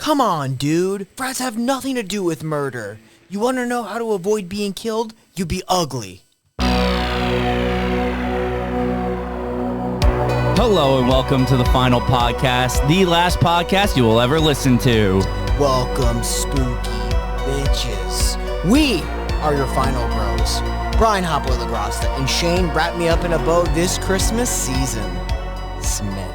Come on, dude. Frats have nothing to do with murder. You want to know how to avoid being killed? You be ugly. Hello and welcome to the final podcast, the last podcast you will ever listen to. Welcome, spooky bitches. We are your final bros. Brian Hopper LaGrasta and Shane wrapped me up in a bow this Christmas season. Smith.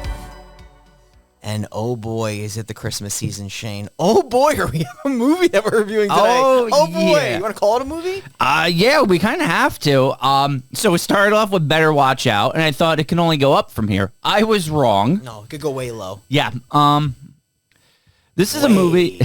And oh boy, is it the Christmas season, Shane. Oh boy, are we have a movie that we're reviewing today. Oh boy, yeah. You want to call it a movie? Yeah, we kind of have to. So we started off with Better Watch Out, and I thought it can only go up from here. I was wrong. No, it could go way low. Yeah. This is a movie.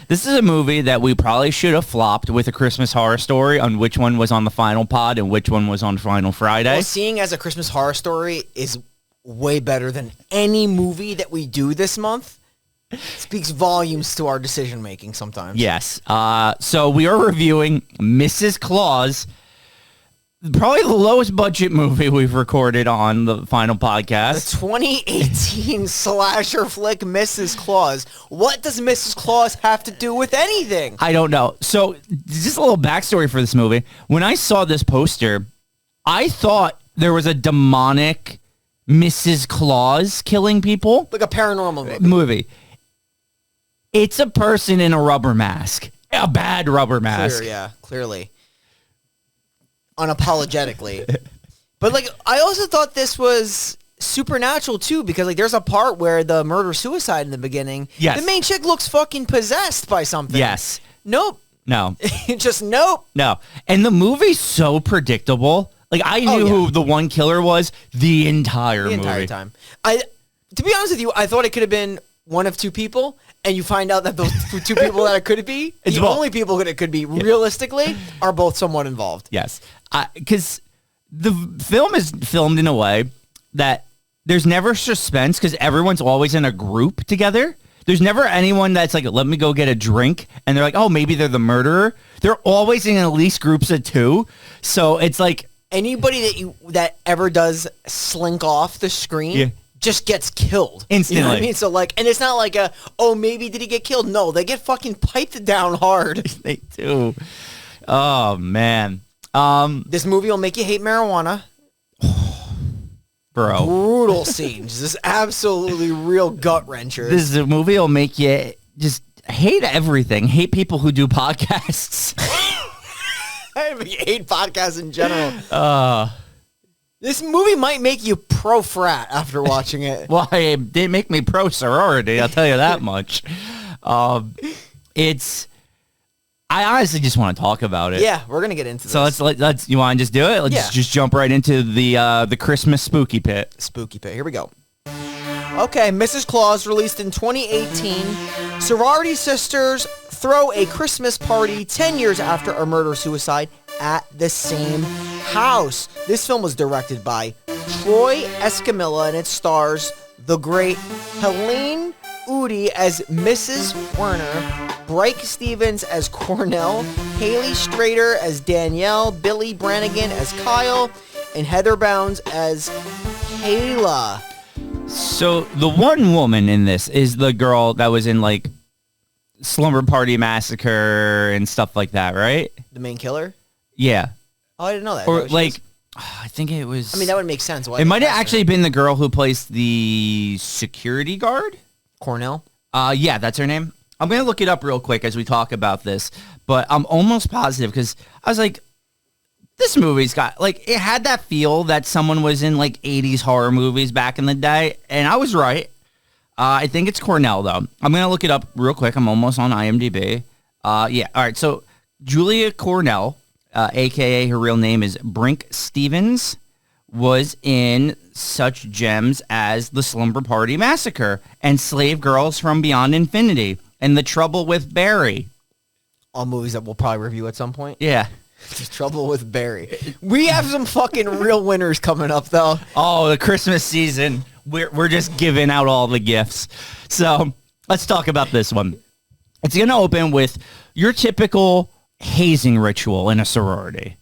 This is a movie that we probably should have flopped with A Christmas Horror Story on which one was on the final pod and which one was on Final Friday. Well, seeing as A Christmas Horror Story is way better than any movie that we do this month, speaks volumes to our decision making sometimes. Yes. So we are reviewing Mrs. Claus, probably the lowest budget movie we've recorded on the final podcast. The 2018 slasher flick Mrs. Claus. What does Mrs. Claus have to do with anything? I don't know. So just a little backstory for this movie. When I saw this poster, I thought there was a demonic Mrs. Claus killing people. Like a paranormal movie. It's a person in a rubber mask. A bad rubber mask. Clearly. Unapologetically. But like, I also thought this was supernatural too, because like there's a part where the murder-suicide in the beginning. Yes. The main chick looks fucking possessed by something. Yes. Nope. No. Just nope. No. And the movie's so predictable. Like, I knew who the one killer was the entire time. To be honest with you, I thought it could have been one of two people, and you find out that those two people that it could be, the only people that it could be, realistically, are both somewhat involved. Yes. Because the film is filmed in a way that there's never suspense because everyone's always in a group together. There's never anyone that's like, let me go get a drink, and they're like, oh, maybe they're the murderer. They're always in at least groups of two. So it's like, anybody that ever does slink off the screen just gets killed instantly. You know what I mean? So like, and it's not like maybe did he get killed? No, they get fucking piped down hard. They do. Oh man. This movie will make you hate marijuana. Bro. Brutal scenes. This is absolutely real gut wrenchers. This movie will make you just hate everything. Hate people who do podcasts. I hate podcasts in general. This movie might make you pro-frat after watching it. Well, it didn't make me pro-sorority, I'll tell you that much. I honestly just want to talk about it. Yeah, we're going to get into this. So let's you want to just do it? Let's just jump right into the Christmas spooky pit. Spooky pit. Here we go. Okay, Mrs. Claus, released in 2018. Sorority sisters throw a Christmas party 10 years after a murder-suicide at the same house. This film was directed by Troy Escamilla, and it stars the great Helene Udy as Mrs. Werner, Bryke Stevens as Cornell, Haley Strader as Danielle, Billy Brannigan as Kyle, and Heather Bounds as Kayla. So the one woman in this is the girl that was in like Slumber Party Massacre and stuff like that, right? The main killer? Yeah. Oh, I didn't know that. Or like, I think it was... I mean, that would make sense. It might have actually been the girl who plays the security guard. Cornell? Yeah, that's her name. I'm going to look it up real quick as we talk about this, but I'm almost positive because I was like, this movie's got, like, it had that feel that someone was in, like, 80s horror movies back in the day, and I was right. I think it's Cornell, though. I'm going to look it up real quick. I'm almost on IMDb. Yeah, all right, so Julia Cornell, a.k.a. her real name is Bryke Stevens, was in such gems as The Slumber Party Massacre and Slave Girls from Beyond Infinity and The Trouble with Barry. All movies that we'll probably review at some point. Yeah. The Trouble with Barry. We have some fucking real winners coming up, though. Oh, the Christmas season. We're just giving out all the gifts. So let's talk about this one. It's going to open with your typical hazing ritual in a sorority.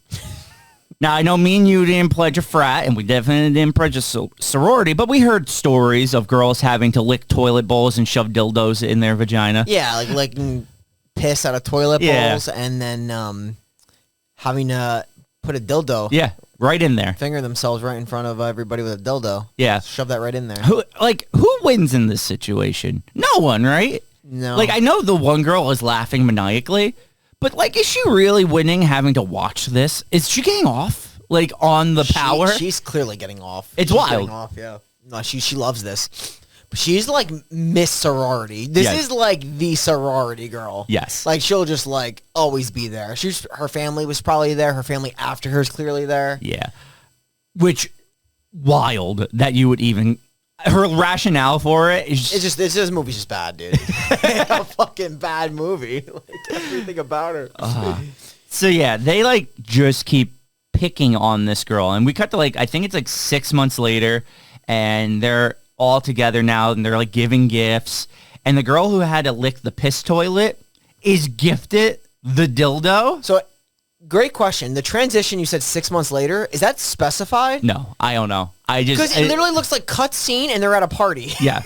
Now, I know me and you didn't pledge a frat, and we definitely didn't pledge a sorority, but we heard stories of girls having to lick toilet bowls and shove dildos in their vagina. Yeah, like licking piss out of toilet bowls and then having to put a dildo. Yeah, right in there. Finger themselves right in front of everybody with a dildo. Yeah. Shove that right in there. Who wins in this situation? No one, right? No. Like, I know the one girl is laughing maniacally, but, like, is she really winning having to watch this? Is she getting off, like, on the power? She's clearly getting off. It's she's wild. Getting off, yeah. No, she loves this. But she's, like, Miss Sorority. This is, like, the sorority girl. Yes. Like, she'll just, like, always be there. Her family was probably there. Her family after her is clearly there. Yeah. Which, wild that you would even... Her rationale for it is this movie's just bad, dude. A fucking bad movie. Like, everything about her. So yeah, they like just keep picking on this girl, and we cut to like I think it's like 6 months later, and they're all together now, and they're like giving gifts, and the girl who had to lick the piss toilet is gifted the dildo. So, great question. The transition you said 6 months later, is that specified? No, I don't know. Because it literally looks like cut scene and they're at a party. Yeah.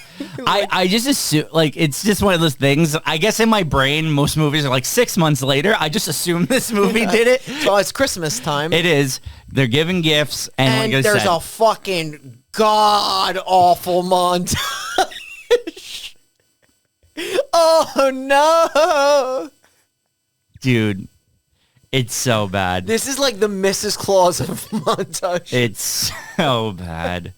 I just assume, like, it's just one of those things. I guess in my brain, most movies are like 6 months later. I just assume this movie did it. So it's Christmas time. It is. They're giving gifts. And like there's a fucking god-awful montage. Oh, no. Dude. It's so bad. This is like the Mrs. Claus of montage. It's so bad.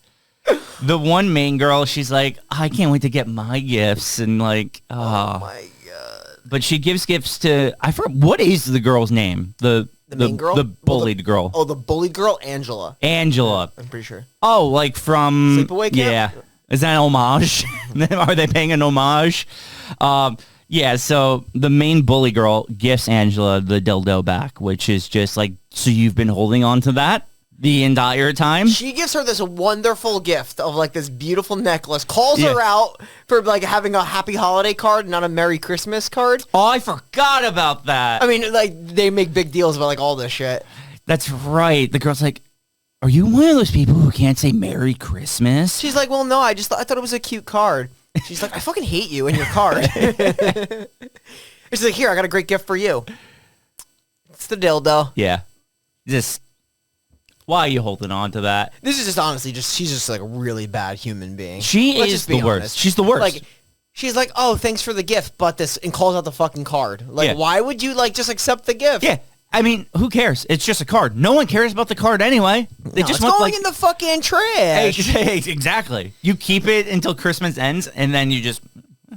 The one main girl, she's like, I can't wait to get my gifts. And like, oh my God. But she gives gifts to, I forgot, what is the girl's name? The main girl? The bullied girl. Oh, the bullied girl? Angela. Angela. I'm pretty sure. Oh, like from... Sleepaway Camp? Yeah. Is that an homage? Are they paying an homage? Yeah, so the main bully girl gifts Angela the dildo back, which is just like, so you've been holding on to that the entire time? She gives her this wonderful gift of like this beautiful necklace, calls her out for like having a happy holiday card, not a Merry Christmas card. Oh, I forgot about that. I mean, like, they make big deals about like all this shit. That's right. The girl's like, are you one of those people who can't say Merry Christmas? She's like, well, no, I thought it was a cute card. She's like, I fucking hate you and your card. She's like, here, I got a great gift for you. It's the dildo. Yeah. Just, why are you holding on to that? This is just honestly she's just like a really bad human being. She is the worst. She's the worst. Like, she's like, oh, thanks for the gift, but this, and calls out the fucking card. Like, why would you like just accept the gift? Yeah. I mean, who cares? It's just a card. No one cares about the card anyway. They just it's want going in the fucking trash. Hey, exactly. You keep it until Christmas ends, and then you just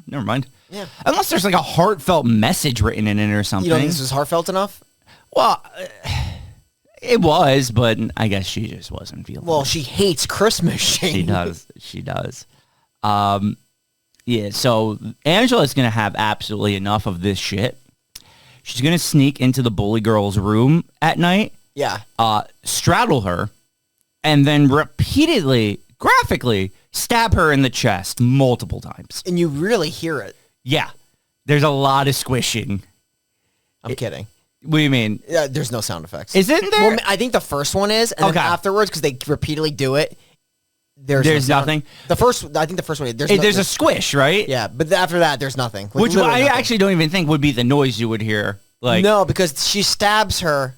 never mind. Yeah. Unless there's like a heartfelt message written in it or something. You don't think this was heartfelt enough? Well, it was, but I guess she just wasn't feeling. Well, it. she hates Christmas. She does. She does. Yeah. So Angela's gonna have absolutely enough of this shit. She's going to sneak into the bully girl's room at night, straddle her, and then repeatedly, graphically, stab her in the chest multiple times. And you really hear it. Yeah. There's a lot of squishing. I'm kidding. What do you mean? There's no sound effects. Isn't there? Well, I think the first one is, and then afterwards, because they repeatedly do it, there's nothing. I think the first one. There's a squish, right? Yeah, but after that, there's nothing. Like, which I actually don't even think would be the noise you would hear. Like, no, because she stabs her.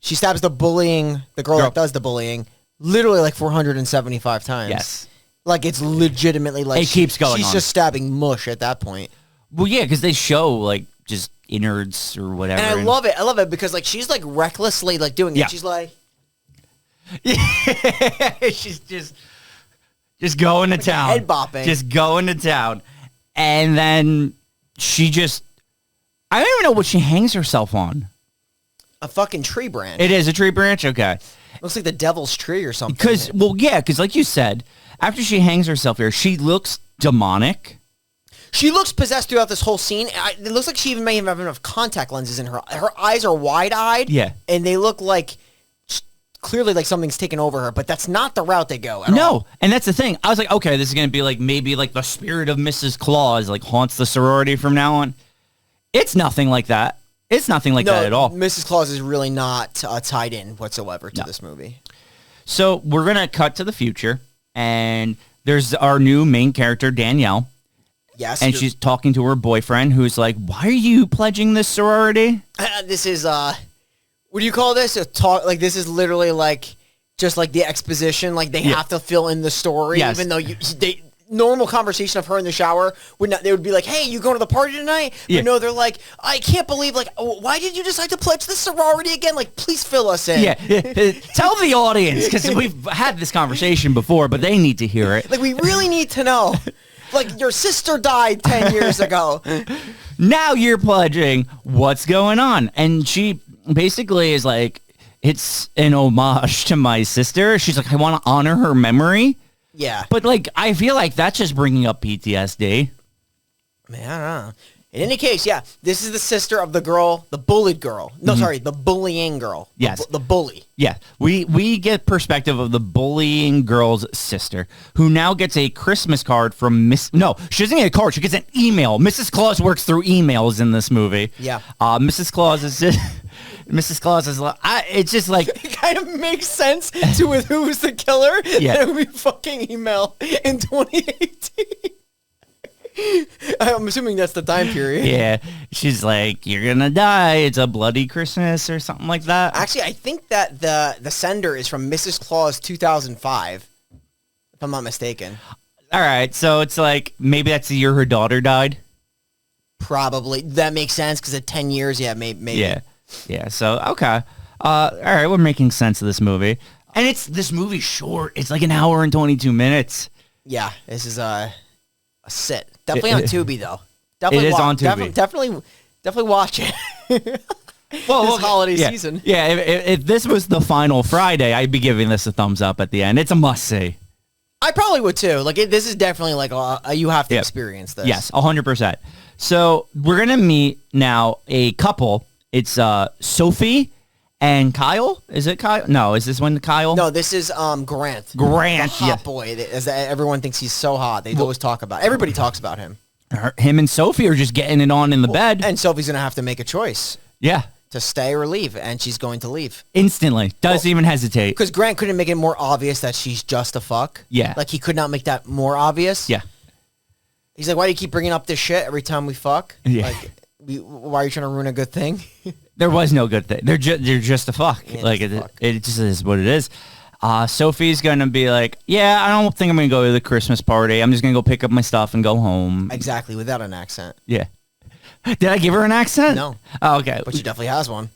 She stabs the girl that does the bullying, literally like 475 times. Yes. Like, it's legitimately like it keeps going. She's just stabbing mush at that point. Well, yeah, because they show like just innards or whatever. And I love it. I love it because like she's like recklessly like doing it. Yeah. She's like, she's just going to town. Head bopping. Just going to town. And then she just, I don't even know what she hangs herself on. A fucking tree branch. It is a tree branch? Okay. Looks like the devil's tree or something. Because like you said, after she hangs herself here, she looks demonic. She looks possessed throughout this whole scene. It looks like she even may have enough contact lenses in her. Her eyes are wide-eyed. Yeah. And they look like, clearly like something's taken over her, but that's not the route they go at all. No, and that's the thing. I was like, okay, this is going to be like maybe like the spirit of Mrs. Claus like haunts the sorority from now on. It's nothing like that. It's nothing like that at all. Mrs. Claus is really not tied in whatsoever to this movie. So we're going to cut to the future, and there's our new main character, Danielle. Yes. And she's talking to her boyfriend, who's like, why are you pledging this sorority? This is, what do you call this? A talk? Like, this is literally like, just like the exposition. Like, they have to fill in the story, even though normal conversation of her in the shower they would be like, hey, you going to the party tonight? But no, they're like, I can't believe, like, why did you decide to pledge the sorority again? Like, please fill us in. Tell the audience, because we've had this conversation before, but they need to hear it. Like, we really need to know. Like, your sister died 10 years ago. Now you're pledging. What's going on? And she basically is like, it's an homage to my sister. She's like, I want to honor her memory. Yeah. But, like, I feel like that's just bringing up PTSD. Man, I don't know. In any case, yeah, this is the sister of the girl, the bullied girl. No, sorry, the bullying girl. Yes. The bully. Yeah. We get perspective of the bullying girl's sister, who now gets a Christmas card from No, she doesn't get a card. She gets an email. Mrs. Claus works through emails in this movie. Yeah. Mrs. Claus is... Mrs. Claus is like, it's just like... It kind of makes sense to with who's the killer. Yeah. It would be fucking email in 2018. I'm assuming that's the time period. Yeah. She's like, you're going to die. It's a bloody Christmas or something like that. Actually, I think that the sender is from Mrs. Claus 2005, if I'm not mistaken. All right. So it's like, maybe that's the year her daughter died. Probably. That makes sense because at 10 years, yeah, maybe. Yeah. Yeah, so, okay. All right, we're making sense of this movie. And this movie's short. It's like an hour and 22 minutes. Yeah, this is a sit. Definitely on Tubi, though. It is on Tubi. Definitely watch it. Well, this holiday season. Yeah, if this was the final Friday, I'd be giving this a thumbs up at the end. It's a must-see. I probably would, too. Like, this is definitely like, you have to experience this. Yes, 100%. So, we're going to meet now a couple. It's Sophie and Kyle. Is it Kyle? No, is this one Kyle? No, this is Grant. Grant, the hot boy. Everyone thinks he's so hot. They always talk about. Everybody talks about him. Him and Sophie are just getting it on in the bed. And Sophie's gonna have to make a choice. Yeah. To stay or leave, and she's going to leave instantly. Doesn't even hesitate. Because Grant couldn't make it more obvious that she's just a fuck. Yeah. Like he could not make that more obvious. Yeah. He's like, why do you keep bringing up this shit every time we fuck? Yeah. Like, why are you trying to ruin a good thing? There was no good thing. They're just a fuck. Yeah, like it just is what it is. Sophie's gonna be like, yeah, I don't think I'm gonna go to the Christmas party. I'm just gonna go pick up my stuff and go home. Exactly, without an accent. Yeah. Did I give her an accent? No. Oh, okay. But she definitely has one.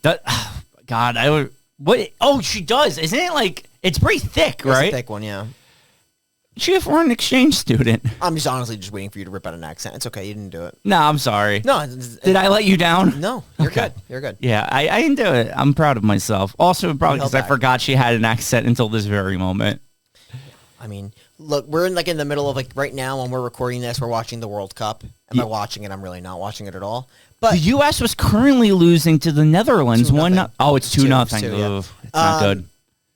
God, I would. What? Oh, she does. Isn't it like it's pretty thick, right? It's a thick one, yeah. She's a foreign exchange student. I'm just honestly just waiting for you to rip out an accent. It's okay. You didn't do it. No, I'm sorry. No. Did I let you down? No. You're good. You're good. Yeah, I didn't do it. I'm proud of myself. Also, probably because I back. forgot she had an accent until this very moment. I mean, look, we're in the middle of right now when we're recording this, we're watching the World Cup. And by watching it, I'm really not watching it at all. But the U.S. was currently losing to the Netherlands. 2-0. Oh, it's 2-0. Yeah. It's not good.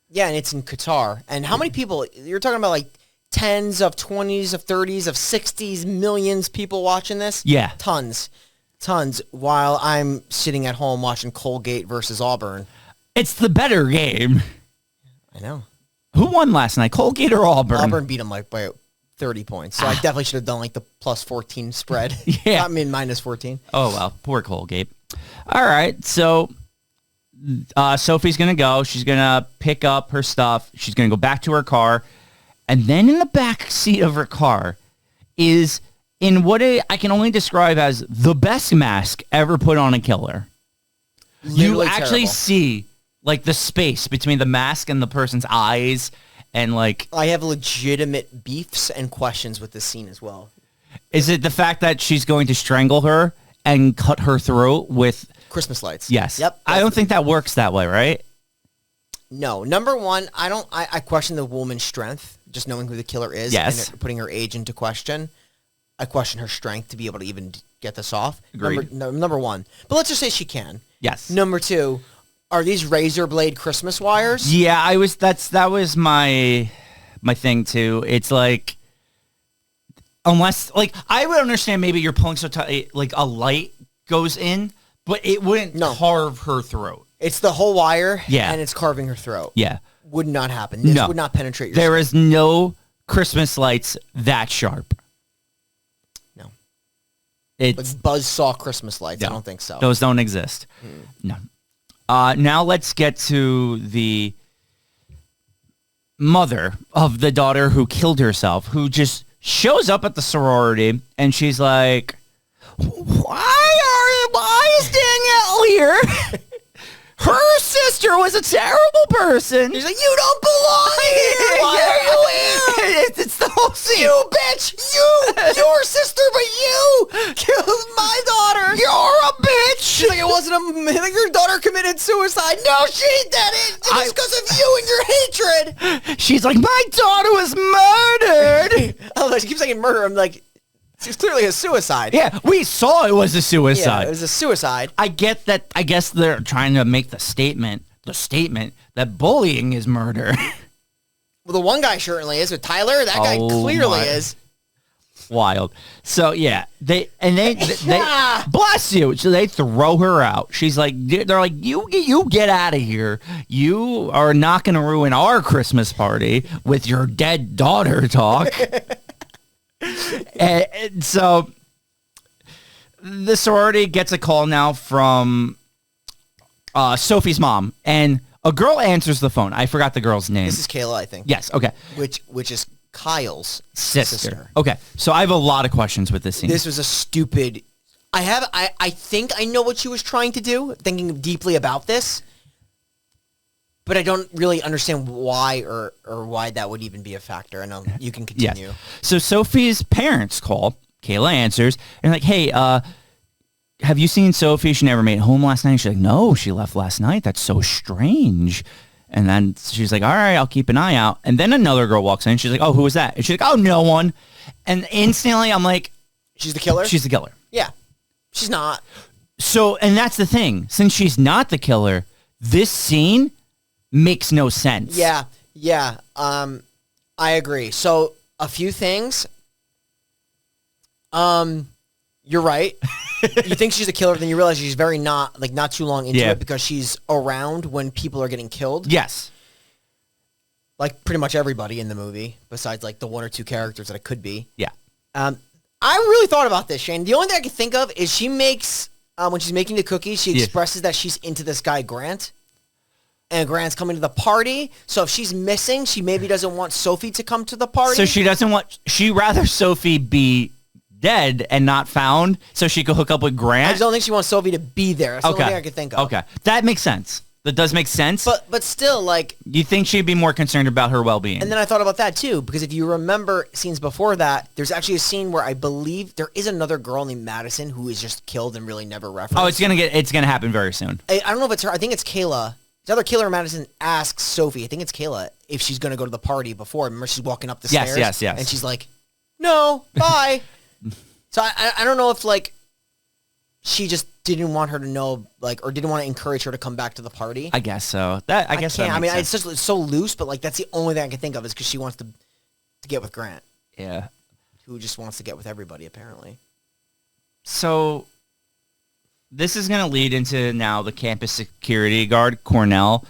Yeah, and it's in Qatar. And how many people? You're talking about like tens of 20s of 30s of 60s millions people watching this? Yeah. Tons. While I'm sitting at home watching Colgate versus Auburn. It's the better game. I know. Who won last night, Colgate or Auburn? Auburn beat them like by 30 points. So I definitely should have done like the plus 14 spread. Yeah. I mean, minus 14. Oh, well, poor Colgate. All right, so Sophie's going to go. She's going to pick up her stuff. She's going to go back to her car. And then in the back seat of her car is in what I can only describe as the best mask ever put on a killer. Literally you actually terrible. see like the space between the mask and the person's eyes, and like I have legitimate beefs and questions with this scene as well. Is it the fact that she's going to strangle her and cut her throat with Christmas lights? Yes. Yep. I don't think that works that way, right? No. Number one, I question the woman's strength, just knowing who the killer is. Yes. And putting her age into question. I question her strength to be able to even get this off. Agreed. Number one. But let's just say she can. Yes. Number two, are these razor blade Christmas wires? Yeah, that was my thing too. It's like, unless, like, I would understand maybe you're pulling so tight, like a light goes in, but it wouldn't carve her throat. It's the whole wire, Yeah. and it's carving her throat. Yeah. Would not happen. This would not penetrate your There skin. is no Christmas lights that sharp. No. It's Like buzzsaw Christmas lights. I don't think so. Those don't exist. No. Now let's get to the mother of the daughter who killed herself, who just shows up at the sorority, and she's like, why is Danielle here? Her sister was a terrible person. She's like, you don't belong here. Why are you here? It's the whole scene. You bitch. Your sister, but you killed my daughter. You're a bitch. She's like, it wasn't like your daughter committed suicide. No, she didn't. It was because of you and your hatred. She's like, my daughter was murdered. Oh, she keeps saying murder. I'm like, it's clearly a suicide. Yeah, we saw it was a suicide. Yeah, it was a suicide. I get that. I guess they're trying to make the statement that bullying is murder. Well, the one guy certainly is. With Tyler, that guy clearly is. Wild. So yeah, they bless you. So they throw her out. She's like, they're like, you get out of here. You are not going to ruin our Christmas party with your dead daughter talk. and so the sorority gets a call now from Sophie's mom, and a girl answers the phone. I forgot the girl's name. This is Kayla, I think. Yes. Okay. Which is Kyle's sister. Okay. So I have a lot of questions with this scene. This was a stupid. I think I know what she was trying to do, thinking deeply about this, but I don't really understand why or why that would even be a factor. I know you can continue. Yes. So Sophie's parents call. Kayla answers and like, hey, have you seen Sophie? She never made it home last night. She's like, no, she left last night. That's so strange. And then she's like, all right, I'll keep an eye out. And then another girl walks in. She's like, oh, who was that? And she's like, oh, no one. And instantly I'm like, she's the killer? She's the killer. Yeah. She's not. So, and that's the thing. Since she's not the killer, this scene makes no sense. Yeah. Yeah. I agree. So a few things. You're right. You think she's a killer, then you realize she's not too long into it because she's around when people are getting killed. Yes. Like pretty much everybody in the movie, besides like the one or two characters that it could be. Yeah. I really thought about this, Shane. The only thing I can think of is she makes, when she's making the cookies, she expresses that she's into this guy, Grant. And Grant's coming to the party. So if she's missing, she maybe doesn't want Sophie to come to the party. So she'd rather Sophie be dead and not found so she could hook up with Grant. I just don't think she wants Sophie to be there. That's the only thing I could think of. Okay. That makes sense. That does make sense. But still, like... You think she'd be more concerned about her well-being. And then I thought about that, too, because if you remember scenes before that, there's actually a scene where I believe there is another girl named Madison who is just killed and really never referenced. Oh, it's gonna happen very soon. I don't know if it's her. I think it's Kayla. It's either Kayla or Madison asks Sophie, I think it's Kayla, if she's going to go to the party before. Remember, she's walking up the stairs? Yes. And she's like, no, bye. So I don't know if, like, she just didn't want her to know, like, or didn't want to encourage her to come back to the party. I guess so. I guess that I mean, makes sense. it's so loose, but, like, that's the only thing I can think of is because she wants to get with Grant. Yeah. Who just wants to get with everybody, apparently. So this is going to lead into now the campus security guard, Cornell,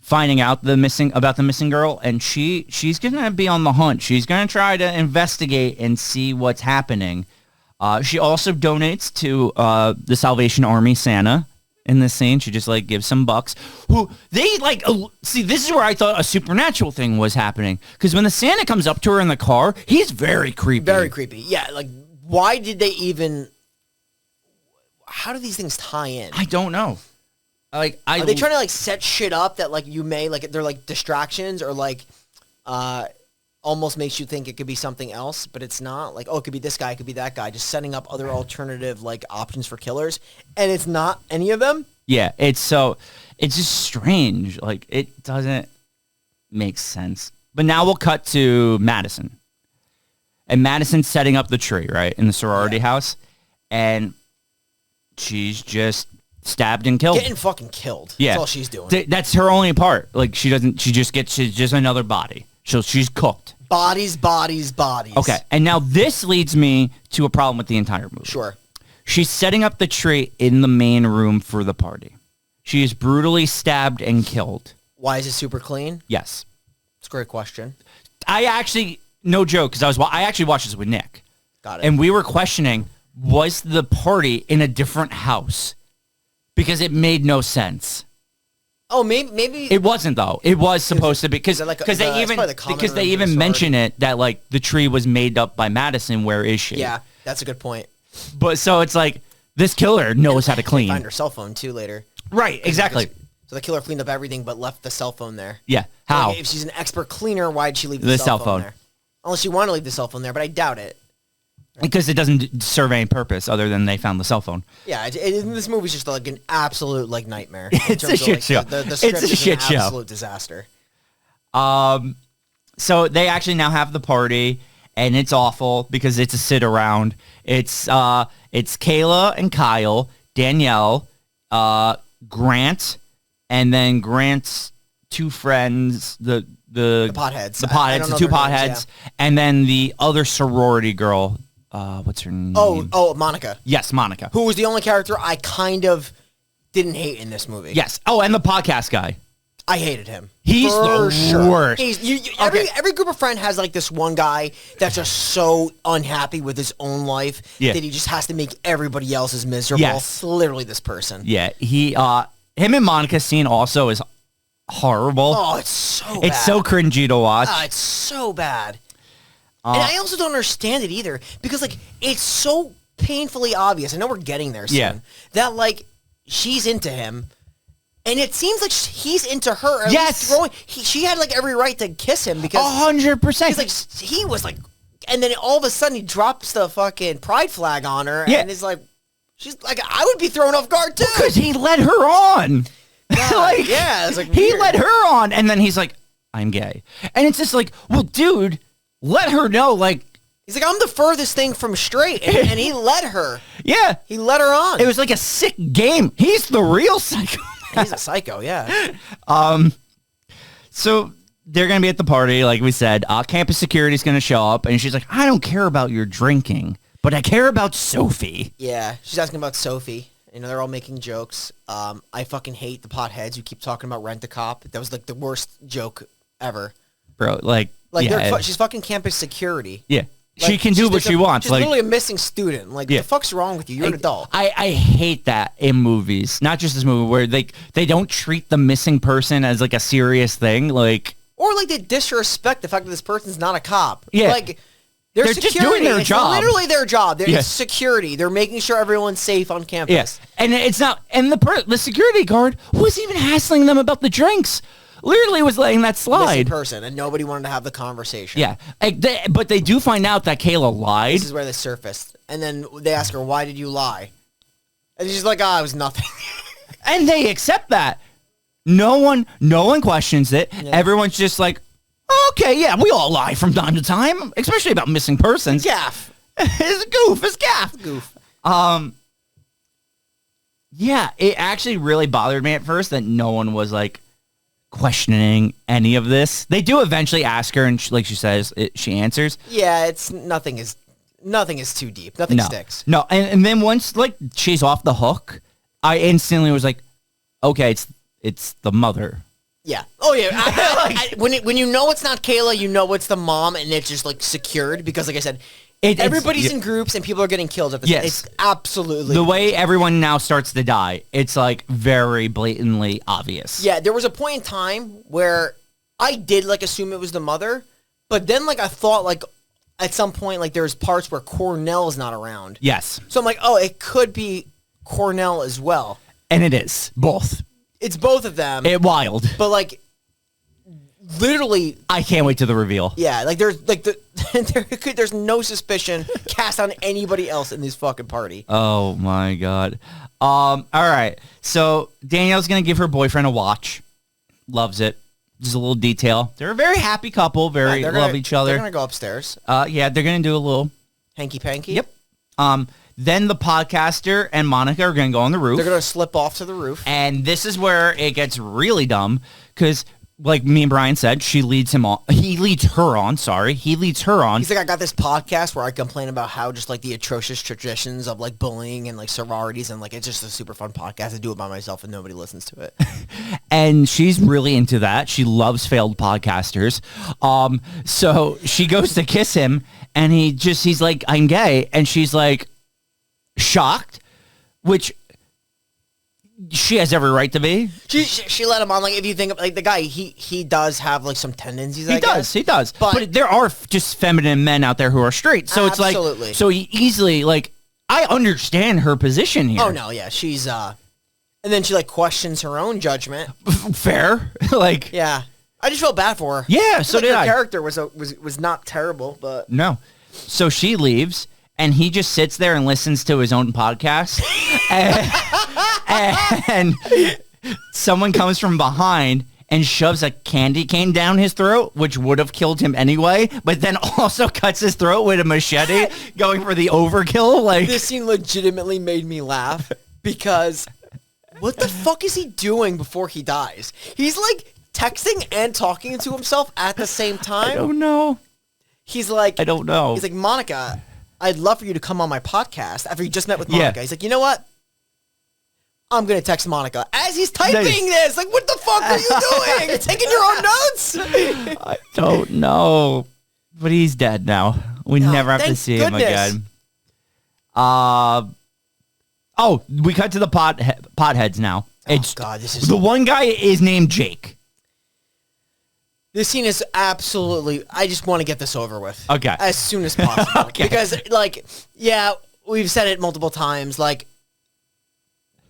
finding out about the missing girl, and she's going to be on the hunt. She's going to try to investigate and see what's happening. She also donates to the Salvation Army Santa in this scene. She just like gives some bucks. Who they like see? This is where I thought a supernatural thing was happening, because when the Santa comes up to her in the car, he's very creepy. Very creepy. Yeah. Like, why did they even? How do these things tie in? I don't know. Like, are they trying to like set shit up that like you may like they're like distractions or like almost makes you think it could be something else, but it's not. Like, oh, it could be this guy, it could be that guy, just setting up other alternative like options for killers, and it's not any of them. Yeah, it's just strange. Like, it doesn't make sense. But now we'll cut to Madison, and Madison's setting up the tree right in the sorority house, and she's just stabbed and killed. Getting fucking killed. Yeah. That's all she's doing. That's her only part. Like, she's just another body. So she's cooked. Bodies. Okay. And now this leads me to a problem with the entire movie. Sure. She's setting up the tree in the main room for the party. She is brutally stabbed and killed. Why is it super clean? Yes. It's a great question. I actually, no joke, because I actually watched this with Nick. Got it. And we were questioning, was the party in a different house? Because it made no sense. Oh, maybe It wasn't though. It was supposed to be because they even mention it that like the tree was made up by Madison. Where is she? Yeah, that's a good point. But so it's like this killer knows how to clean. Find her cell phone too later. Right. Exactly. So the killer cleaned up everything but left the cell phone there. Yeah. How? Like, if she's an expert cleaner, why'd she leave the cell phone there? Unless she wanted to leave the cell phone there, but I doubt it. Because it doesn't serve any purpose other than they found the cell phone. Yeah, this movie's just like an absolute like nightmare. It's a shit show. The script It's a shit is an absolute disaster. So they actually now have the party, and it's awful because it's a sit around. It's Kayla and Kyle, Danielle, Grant, and then Grant's two friends, the potheads. The potheads, the two potheads, names, yeah. And then the other sorority girl. What's her name? Oh, Monica. Yes, Monica. Who was the only character I kind of didn't hate in this movie. Yes. Oh, and the podcast guy. I hated him. He's the worst. Every group of friends has like this one guy that's just so unhappy with his own life that he just has to make everybody else's miserable. Yes. Literally this person. Yeah. Him and Monica's scene also is horrible. Oh, it's so bad. It's so cringy to watch. It's so bad. And I also don't understand it either because, like, it's so painfully obvious. I know we're getting there soon. Yeah. That, like, she's into him. And it seems like he's into her. Yes. She had, like, every right to kiss him because... 100%. He's like, he was like... And then all of a sudden he drops the fucking pride flag on her. Yeah. And it's like... She's like, I would be thrown off guard, too. Because he led her on. Like, yeah. It's like he led her on. And then he's like, I'm gay. And it's just like, well, dude... Let her know, like... He's like, I'm the furthest thing from straight, and he let her. Yeah. He let her on. It was like a sick game. He's the real psycho. He's a psycho, yeah. So they're going to be at the party, like we said. Campus security's going to show up, and she's like, I don't care about your drinking, but I care about Sophie. Yeah, she's asking about Sophie. You know, they're all making jokes. I fucking hate the potheads who keep talking about Rent-A-Cop. That was, like, the worst joke ever. Bro, like she's fucking campus security. Yeah. Like, she can do what she wants. She's literally a missing student. Like, what the fuck's wrong with you? You're an adult. I hate that in movies. Not just this movie, where they don't treat the missing person as, like, a serious thing. Like... Or, like, they disrespect the fact that this person's not a cop. Yeah. Like, they're just doing their job. It's literally their job. It's security. They're making sure everyone's safe on campus. Yes. And it's not... And the security guard wasn't even hassling them about the drinks. Literally was letting that slide. Missing person, and nobody wanted to have the conversation. Yeah, but they do find out that Kayla lied. This is where they surfaced, and then they ask her, "Why did you lie?" And she's like, "Ah, it was nothing." And they accept that. No one questions it. Yeah. Everyone's just like, "Okay, yeah, we all lie from time to time, especially about missing persons." Gaff. It's a goof. It's gaff. Goof. Yeah, it actually really bothered me at first that no one was like questioning any of this. They do eventually ask her, and like she says, she answers. Yeah, nothing is too deep. Nothing sticks. No, and then once like she's off the hook, I instantly was like, okay, it's the mother. Yeah. Oh yeah. When you know it's not Kayla, you know it's the mom, and it's just like secured because, like I said, everybody's in groups and people are getting killed at this. Yes. It's absolutely the way everyone now starts to die. It's like very blatantly obvious. Yeah, there was a point in time where I did like assume it was the mother, but then like I thought like at some point like there's parts where Cornell's not around. Yes. So I'm like, oh, it could be Cornell as well. And it is both. It's both of them. Wild. But like literally, I can't wait to the reveal. Yeah, like there's like there's no suspicion cast on anybody else in this fucking party. Oh my god. All right. So Danielle's gonna give her boyfriend a watch. Loves it. Just a little detail. They're a very happy couple. Love each other. They're gonna go upstairs. Yeah, they're gonna do a little hanky panky. Yep. Then the podcaster and Monica are gonna go on the roof. They're gonna slip off to the roof. And this is where it gets really dumb because like me and Brian said, she leads him on. He leads her on. Sorry, he leads her on. He's like, I got this podcast where I complain about how just like the atrocious traditions of like bullying and like sororities, and like it's just a super fun podcast. I do it by myself and nobody listens to it. And she's really into that. She loves failed podcasters. So she goes to kiss him, and he's like, I'm gay, and she's like shocked, which she has every right to be. She let him on. Like, if you think of, like, the guy, he does have like some tendencies. He does. But there are just feminine men out there who are straight. So it's like, so he easily, like, I understand her position here. Oh no, yeah, she's and then she like questions her own judgment. Fair, like, yeah. I just felt bad for her. Yeah, so did her I. Character was not terrible, but no. So she leaves, and he just sits there and listens to his own podcast. and someone comes from behind and shoves a candy cane down his throat, which would have killed him anyway, but then also cuts his throat with a machete, going for the overkill. Like, this scene legitimately made me laugh because what the fuck is he doing before he dies? He's like texting and talking to himself at the same time. I don't know. He's like, I don't know. He's like, Monica, I'd love for you to come on my podcast after he just met with Monica. Yeah. He's like, you know what? I'm going to text Monica as he's typing this. Like, what the fuck are you doing? You're taking your own notes? I don't know. But he's dead now. We never have to see him again. Oh, we cut to the potheads now. God, this is... The one guy is named Jake. This scene is absolutely... I just want to get this over with. Okay. As soon as possible. Okay. Because, like, yeah, we've said it multiple times. Like,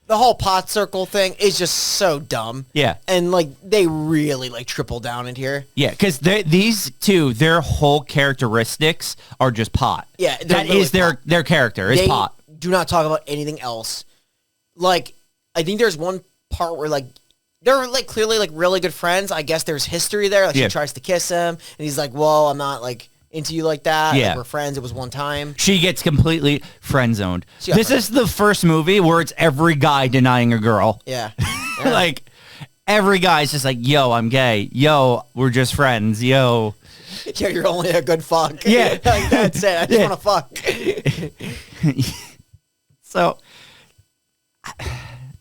the whole pot circle thing is just so dumb. Yeah. And, like, they really, like, triple down in here. Yeah, because these two, their whole characteristics are just pot. Yeah. That is their character, is pot. Do not talk about anything else. Like, I think there's one part where, like, they're, like, clearly, like, really good friends. I guess there's history there. Like, she tries to kiss him, and he's like, well, I'm not, like, into you like that. Yeah. Like, we're friends. It was one time. She gets completely friend-zoned. This is the first movie where it's every guy denying a girl. Yeah. Like, every guy's just like, yo, I'm gay. Yo, we're just friends. Yo. Yeah, you're only a good fuck. Yeah. Like, that's it. I just want to fuck. So,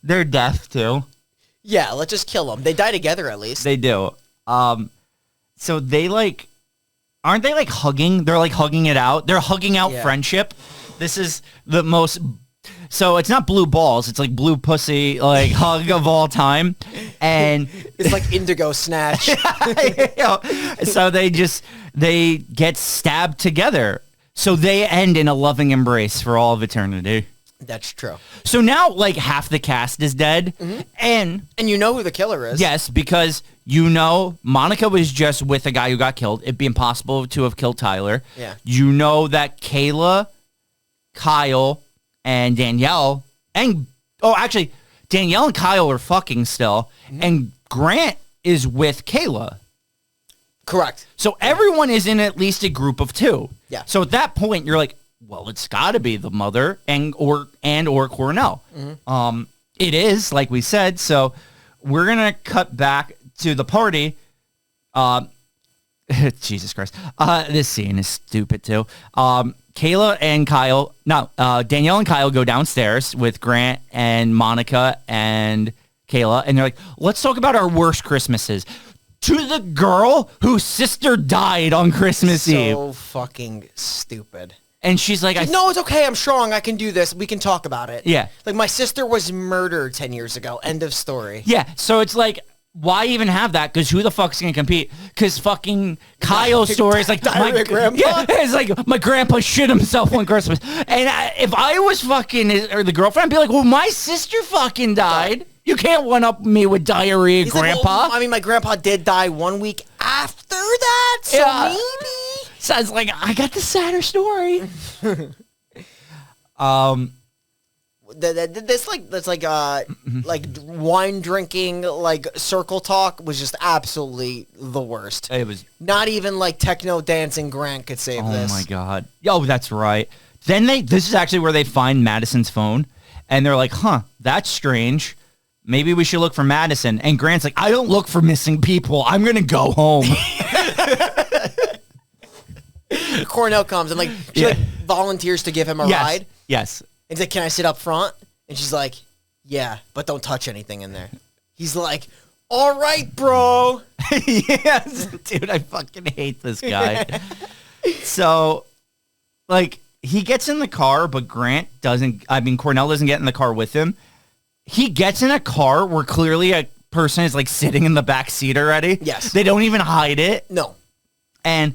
they're deaf, too. Yeah, let's just kill them. They die together, at least. They do. So they, like, aren't they, like, hugging? They're, like, hugging it out. They're hugging out friendship. This is the most... So it's not blue balls. It's, like, blue pussy, like, hug of all time. And... It's like Indigo Snatch. So they get stabbed together. So they end in a loving embrace for all of eternity. That's true. So now, like, half the cast is dead. Mm-hmm. And you know who the killer is. yes, because you know Monica was just with a guy who got killed. It'd be impossible to have killed Tyler. Yeah. You know that Kayla, Kyle, and Danielle, and... Oh, actually, Danielle and Kyle are fucking still. Mm-hmm. And Grant is with Kayla. Correct. So everyone is in at least a group of two. Yeah. So at that point, you're like, well, it's got to be the mother and or Cornell. Mm-hmm. It is, like we said. So we're gonna cut back to the party. Jesus Christ, this scene is stupid too. Danielle and Kyle go downstairs with Grant and Monica and Kayla, and they're like, let's talk about our worst Christmases. To the girl whose sister died on Christmas Eve. So fucking stupid. And she's like, no, it's okay. I'm strong. I can do this. We can talk about it. Yeah. Like, my sister was murdered 10 years ago. End of story. Yeah. So it's like, why even have that? Because who the fuck's going to compete? Because fucking Kyle's story is like, my grandpa? Yeah, it's like, my grandpa shit himself on Christmas. And if I was fucking, or the girlfriend, I'd be like, well, my sister fucking died. You can't one-up me with diarrhea, Grandpa. Like, well, I mean, my grandpa did die 1 week after that, so maybe. Sounds like I got the sadder story. This like wine drinking, like, circle talk was just absolutely the worst. It was not even like techno dancing Grant could save this. Oh my god. Oh, that's right. Then this is actually where they find Madison's phone, and they're like, huh, that's strange. maybe we should look for Madison. And Grant's like, I don't look for missing people. I'm going to go home. Cornell comes and like she like volunteers to give him a ride. Yes. He's like, can I sit up front? And she's like, yeah, but don't touch anything in there. He's like, all right, bro. Yes, dude, I fucking hate this guy. So, like, he gets in the car, but Cornell doesn't get in the car with him. He gets in a car where clearly a person is, like, sitting in the back seat already. Yes. They don't even hide it. No. And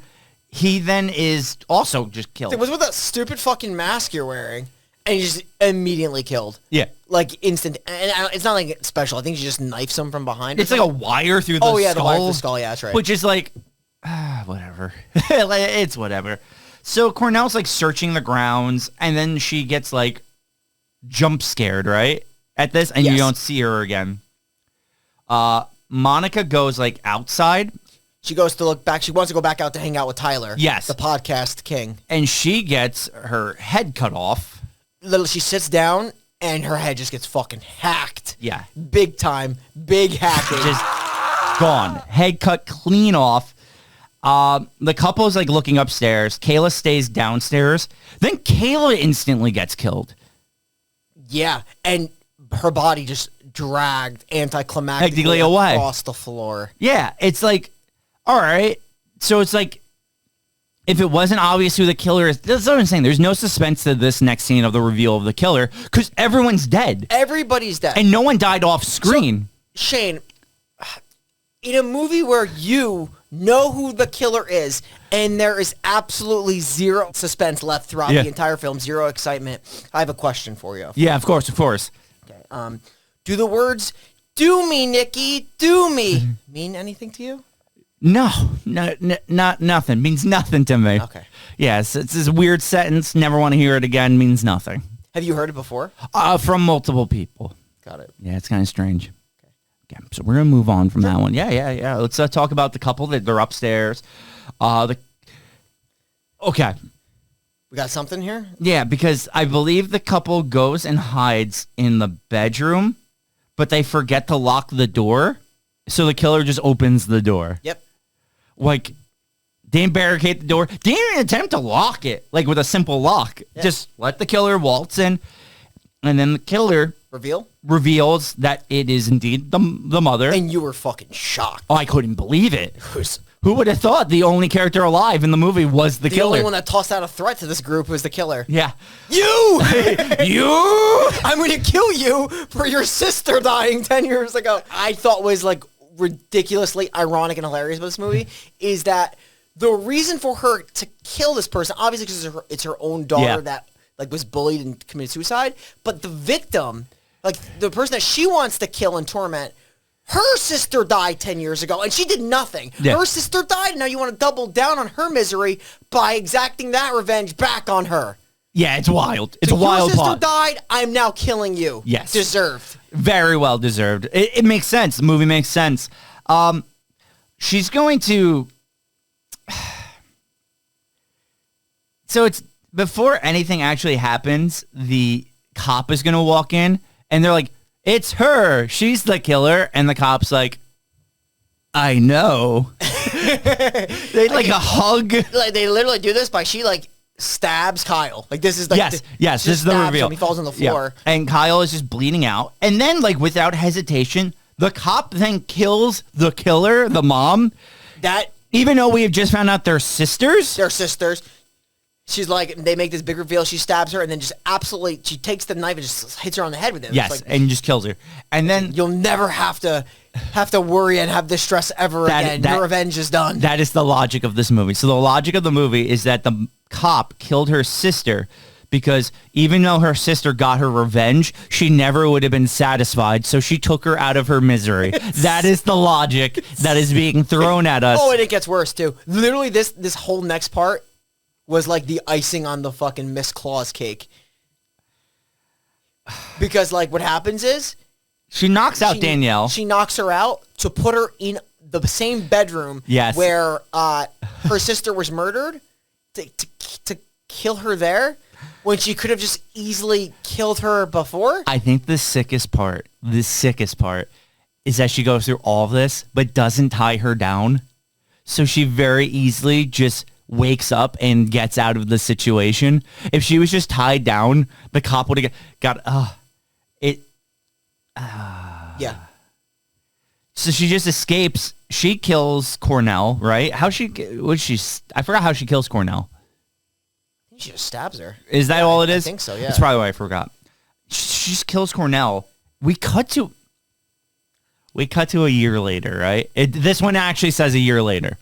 he then is also just killed. It was with that stupid fucking mask you're wearing. And he's just immediately killed. Yeah. Like, instant. And it's not like special. I think she just knifes him from behind. It's like a wire through the skull. Oh, yeah, the wire through the skull. Yeah, that's right. Which is like, whatever. It's whatever. So Cornell's like searching the grounds, and then she gets like jump scared, right? At this, and you don't see her again. Monica goes like outside. She goes to look back. She wants to go back out to hang out with Tyler. Yes. The podcast king. And she gets her head cut off. She sits down, and her head just gets fucking hacked. Yeah. Big time. Big hacking. Just gone. Head cut clean off. The couple's like looking upstairs. Kayla stays downstairs. Then Kayla instantly gets killed. Yeah. And her body just dragged anticlimactically away across the floor. Yeah. It's like, all right. So it's like, if it wasn't obvious who the killer is, that's what I'm saying. There's no suspense to this next scene of the reveal of the killer because everyone's dead. Everybody's dead. And no one died off screen. So, Shane, in a movie where you know who the killer is and there is absolutely zero suspense left throughout the entire film, zero excitement, I have a question for you. Yeah, of course. Okay. Do the words, do me, Nikki, do me, mean anything to you? No, not nothing. Means nothing to me. Okay. Yes, it's this weird sentence. Never want to hear it again. Means nothing. Have you heard it before? From multiple people. Got it. Yeah, it's kind of strange. Okay, so we're gonna move on from that one. Yeah. Let's talk about the couple that they're upstairs. Okay. We got something here? Yeah, because I believe the couple goes and hides in the bedroom, but they forget to lock the door, so the killer just opens the door. Yep. Like, they didn't barricade the door. They didn't even attempt to lock it, like with a simple lock. Yeah. Just let the killer waltz in, and then the killer reveals that it is indeed the mother. And you were fucking shocked. Oh, I couldn't believe it. Who would have thought the only character alive in the movie was the killer? The only one that tossed out a threat to this group was the killer. Yeah. You! You! I'm going to kill you for your sister dying 10 years ago. I thought was like ridiculously ironic and hilarious about this movie is that the reason for her to kill this person, obviously because it's her own daughter that like was bullied and committed suicide, but the victim, like the person that she wants to kill and torment, her sister died 10 years ago, and she did nothing. Yeah. Her sister died, and now you want to double down on her misery by exacting that revenge back on her. Yeah, it's wild. It's a wild plot. Your sister died, I'm now killing you. Yes. Deserved. Very well deserved. It makes sense. The movie makes sense. She's going to... So it's... Before anything actually happens, the cop is going to walk in, and they're like, it's her. She's the killer. And the cop's like, I know. They like a hug. Like they literally do this by she like stabs Kyle. Like this is like yes, this is the reveal. Him. He falls on the floor. Yeah. And Kyle is just bleeding out. And then like without hesitation, the cop then kills the killer, the mom. That even though we have just found out they're sisters. They're sisters. She's like, they make this big reveal. She stabs her and then just absolutely, she takes the knife and just hits her on the head with it. Yes, like, and just kills her. And then you'll never have to worry and have this stress ever again. Your revenge is done. That is the logic of this movie. So the logic of the movie is that the cop killed her sister because even though her sister got her revenge, she never would have been satisfied. So she took her out of her misery. That is the logic that is being thrown at us. Oh, and it gets worse too. Literally, this whole next part was like the icing on the fucking Miss Claus cake. Because like what happens is she knocks out Danielle. She knocks her out to put her in the same bedroom where her sister was murdered to kill her there. when she could have just easily killed her before? I think the sickest part is that she goes through all of this, but doesn't tie her down. So she very easily just wakes up and gets out of the situation. If she was just tied down, the cop would have got it. Yeah. So she just escapes. She kills Cornell, right? I forgot how she kills Cornell. She just stabs her. Is that all it is? I think so, yeah. That's probably why I forgot. She just kills Cornell. We cut to a year later, right? This one actually says a year later.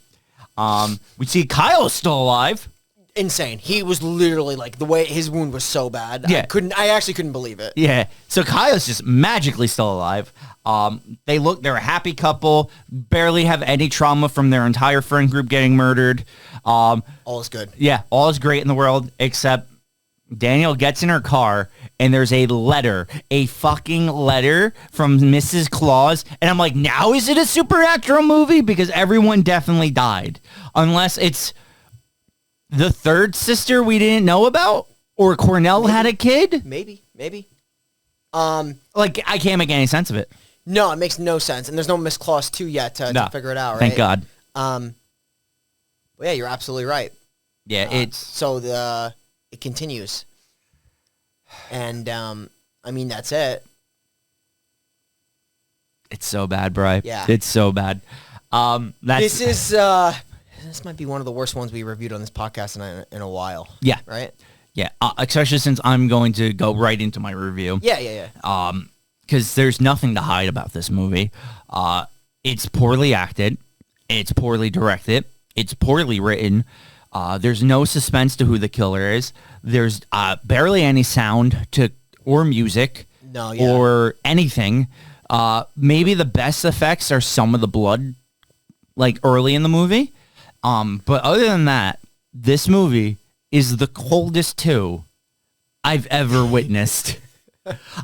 We see Kyle's still alive. Insane. He was literally like, the way his wound was so bad. Yeah. I actually couldn't believe it. Yeah. So Kyle's just magically still alive. They're a happy couple, barely have any trauma from their entire friend group getting murdered. All is good. Yeah, all is great in the world, except Daniel gets in her car and there's a fucking letter from Mrs. Claus. And I'm like, now is it a supernatural movie? Because everyone definitely died. Unless it's the third sister we didn't know about, or Cornell had a kid. Maybe. Like, I can't make any sense of it. No, it makes no sense. And there's no Miss Claus 2 yet to figure it out, right? Thank God. Well, yeah, you're absolutely right. Yeah, So it continues. And, I mean, that's it. It's so bad, Bri. Yeah. It's so bad. This might be one of the worst ones we reviewed on this podcast in a while. Yeah. Right? Yeah, especially since I'm going to go right into my review. Yeah. Because there's nothing to hide about this movie. It's poorly acted. It's poorly directed. It's poorly written. There's no suspense to who the killer is. There's barely any sound or music or anything. Maybe the best effects are some of the blood, like early in the movie. But other than that, this movie is the coldest 2 I've ever witnessed.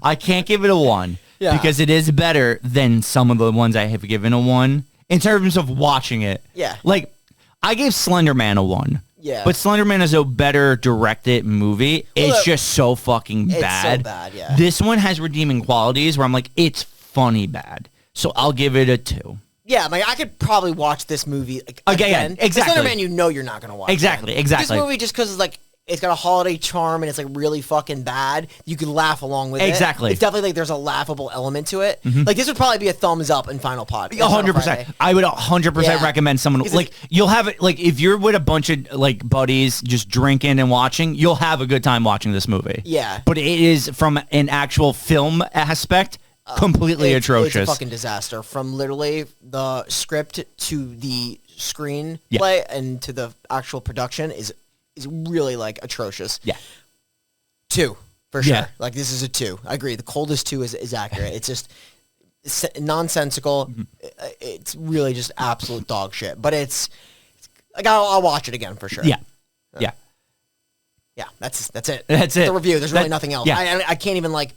I can't give it a 1 because it is better than some of the ones I have given a 1 in terms of watching it. Yeah. Like, I gave Slender Man a 1. Yeah. But Slender Man is a better directed movie. It's just so fucking bad. It's so bad, yeah. This one has redeeming qualities where I'm like, it's funny bad. So I'll give it a 2. Yeah, like I could probably watch this movie again. Exactly. Slender Man, you're not gonna watch. Exactly. This movie, just because it's got a holiday charm and it's like really fucking bad, you can laugh along with it. Exactly. It's definitely like there's a laughable element to it. Like this would probably be a thumbs up in Final Pod. 100%. I would 100% recommend someone like you'll have it like if you're with a bunch of like buddies just drinking and watching, you'll have a good time watching this movie. Yeah. But it is from an actual film aspect. Completely atrocious. It's a fucking disaster. From literally the script to the screenplay and to the actual production is really like atrocious. Yeah. 2 for sure. Yeah. Like this is a 2. I agree. The coldest 2 is accurate. It's just nonsensical. It's really just absolute dog shit. But it's like I'll watch it again for sure. Yeah. That's it. That's it. The review. There's really nothing else. Yeah. I can't even like.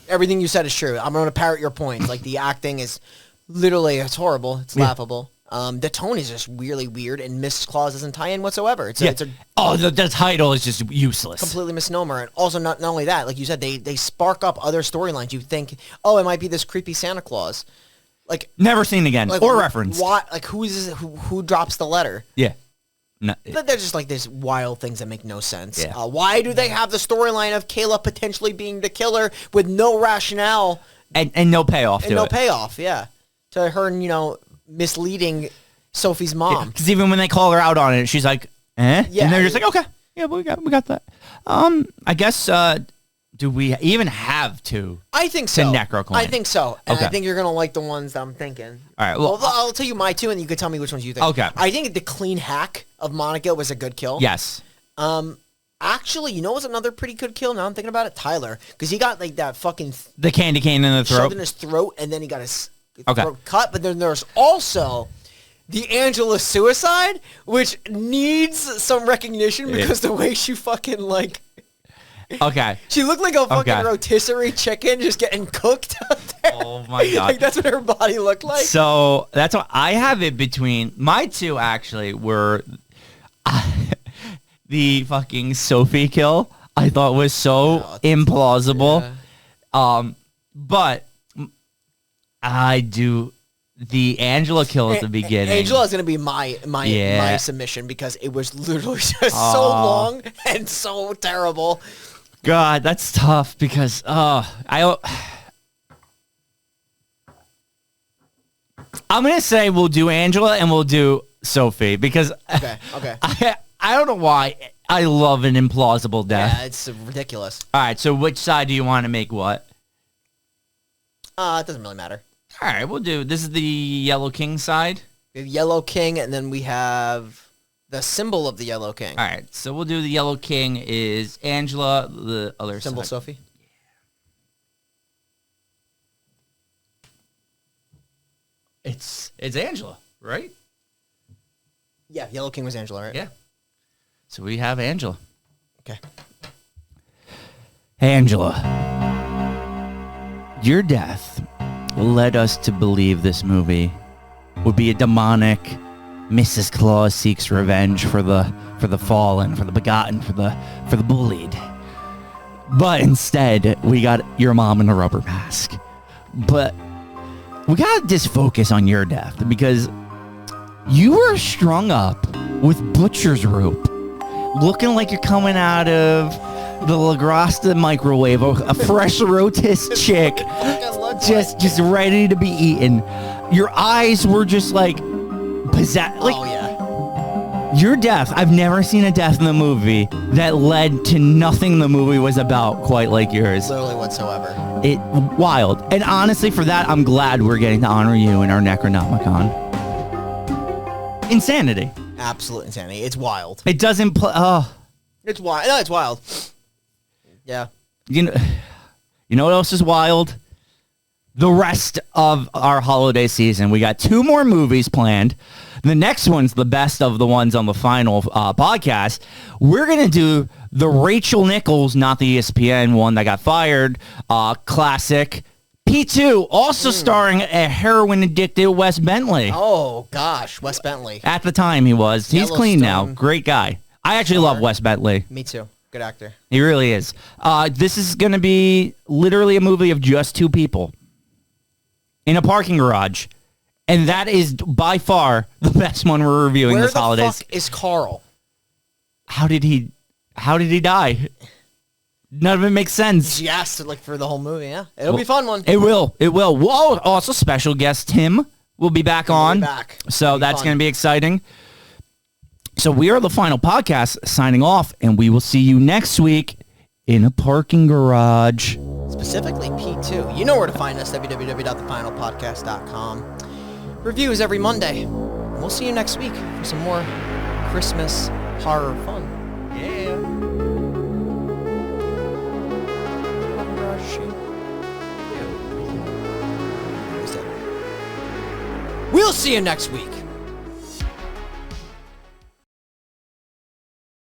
Everything you said is true. I'm going to parrot your points. Like, the acting is literally, it's horrible. It's laughable. The tone is just really weird, and Mrs. Claus doesn't tie in whatsoever. The title is just useless. Completely misnomer. And also, not only that, like you said, they spark up other storylines. You think, oh, it might be this creepy Santa Claus. Like, never seen again, like, or referenced. What? Like, who drops the letter? Yeah. No, but they're just like these wild things that make no sense. Yeah. Why do they have the storyline of Kayla potentially being the killer with no rationale and no payoff and no payoff? Yeah, to her, misleading Sophie's mom. Because even when they call her out on it, she's like, "eh," yeah, and they're just like, "Okay, yeah, we got that." I guess. Do we even have to? I think so. Necroclaim? I think so. And Okay. I think you're going to like the ones that I'm thinking. All right. Well, I'll tell you my 2, and you can tell me which ones you think. Okay. I think the clean hack of Monica was a good kill. Yes. Actually, you know what's another pretty good kill? Now I'm thinking about it. Tyler. Because he got like that fucking... The candy cane in the throat. Shoved in his throat, and then he got his throat cut. But then there's also... the Angela suicide, which needs some recognition because the way she fucking like... Okay. She looked like a fucking rotisserie chicken just getting cooked out there. Oh my God. Like that's what her body looked like. So that's what I have it between. My 2 actually were the fucking Sophie kill. I thought was so implausible. Yeah. But I do the Angela kill at the beginning. Angela is going to be my submission because it was literally just so long and so terrible. God, that's tough because I'm gonna say we'll do Angela and we'll do Sophie because okay. I don't know why I love an implausible death. Yeah, it's ridiculous. All right, so which side do you want to make what? It doesn't really matter. All right, we'll do. This is the Yellow King side. We have Yellow King, and then we have the symbol of the Yellow King. All right, so we'll do the Yellow King is Angela, the other Symbol side. Sophie. It's Angela, right? Yeah, Yellow King was Angela, right? Yeah. So we have Angela. Okay. Angela, your death led us to believe this movie would be a demonic Mrs. Claus seeks revenge for the fallen, for the begotten, for the bullied. But instead, we got your mom in a rubber mask. But we gotta just focus on your death because you were strung up with butcher's rope, looking like you're coming out of the Lagrasta microwave, a fresh rotisserie chick, just ready to be eaten. Your eyes were just like possessed. Like, oh yeah. Your death. I've never seen a death in the movie that led to nothing the movie was about quite like yours. Literally whatsoever. It wild. And honestly, for that, I'm glad we're getting to honor you in our Necronomicon. Insanity. Absolute insanity. It's wild. It doesn't play. It's wild. No, it's wild. Yeah. You know what else is wild? The rest of our holiday season. We got 2 more movies planned. The next one's the best of the ones on the final podcast. We're going to do the Rachel Nichols, not the ESPN one that got fired, classic. P2, also starring a heroin-addicted Wes Bentley. Oh, gosh. Wes Bentley. At the time, he was. He's clean now. Great guy. I actually love Wes Bentley. Me too. Good actor. He really is. This is going to be literally a movie of just 2 people in a parking garage. And that is by far the best one we're reviewing this holidays. Where the fuck is Karl? How did he die? None of it makes sense. Yes, like for the whole movie, yeah. It'll be a fun one. It will. Whoa, also special guest Tim will be back on. So that's going to be exciting. So we are the final podcast signing off, and we will see you next week in a parking garage. Specifically P2. You know where to find us, www.thefinalpodcast.com. Reviews every Monday. We'll see you next week for some more Christmas horror fun. Yeah. We'll see you next week.